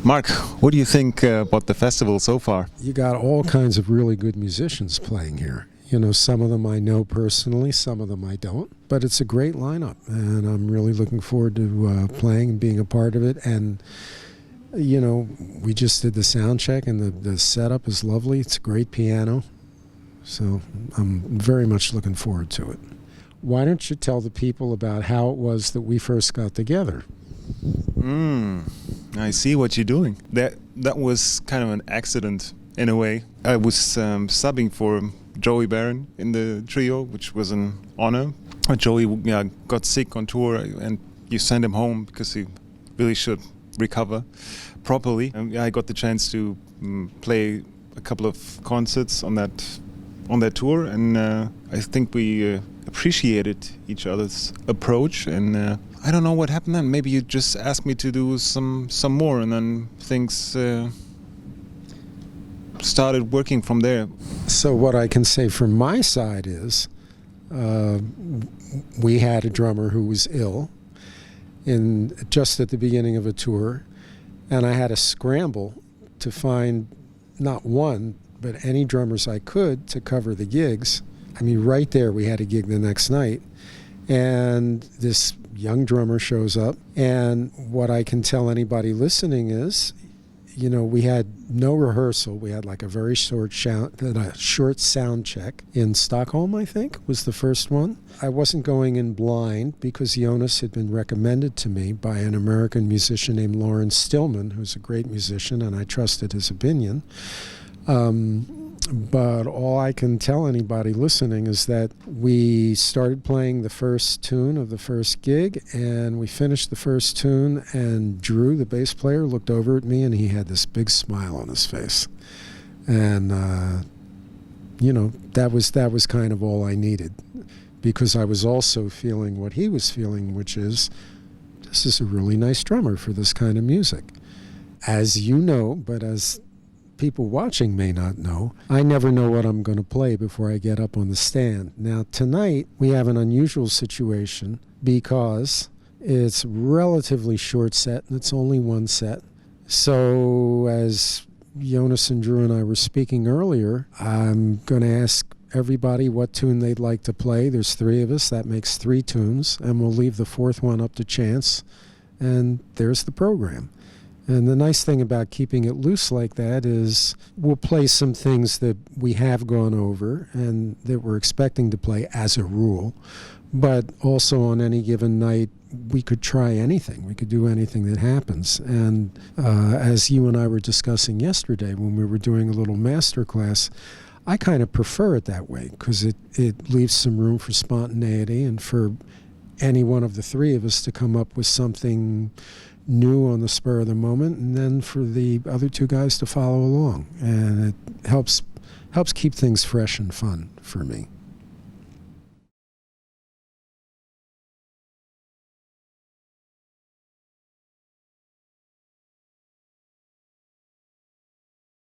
Marc, what do you think about the festival so far? You got all kinds of really good musicians playing here. You know, some of them I know personally, some of them I don't. But it's a great lineup, and I'm really looking forward to playing and being a part of it. And, you know, we just did the sound check, and the setup is lovely. It's a great piano. So I'm very much looking forward to it. Why don't you tell the people about how it was that we first got together? I see what you're doing. That was kind of an accident in a way. I was subbing for Joey Barron in the trio, which was an honor. Joey got sick on tour, and you sent him home because he really should recover properly. I got the chance to play a couple of concerts on that tour, and I think we appreciated each other's approach. And I don't know what happened then. Maybe you just asked me to do some more, and then things started working from there. So what I can say from my side is we had a drummer who was ill just at the beginning of a tour, and I had to scramble to find not one, but any drummers I could to cover the gigs. I mean, right there, we had a gig the next night, and this young drummer shows up, and what I can tell anybody listening is, you know, we had no rehearsal. We had like a very short sound check in Stockholm, I think, was the first one. I wasn't going in blind because Jonas had been recommended to me by an American musician named Lawrence Stillman, who's a great musician, and I trusted his opinion. But all I can tell anybody listening is that we started playing the first tune of the first gig, and we finished the first tune, and Drew, the bass player, looked over at me, and he had this big smile on his face. And, you know, that was kind of all I needed, because I was also feeling what he was feeling, which is, this is a really nice drummer for this kind of music. As you know, but as people watching may not know, I never know what I'm going to play before I get up on the stand. Now, tonight, we have an unusual situation because it's relatively short set, and it's only one set. So, as Jonas and Drew and I were speaking earlier, I'm going to ask everybody what tune they'd like to play. There's three of us. That makes 3 tunes, and we'll leave the fourth one up to chance, and there's the program. And the nice thing about keeping it loose like that is we'll play some things that we have gone over and that we're expecting to play as a rule. But also on any given night, we could try anything. We could do anything that happens. And as you and I were discussing yesterday when we were doing a little master class, I kind of prefer it that way because it leaves some room for spontaneity and for any one of the three of us to come up with something new on the spur of the moment, and then for the other 2 guys to follow along. And it helps keep things fresh and fun for me.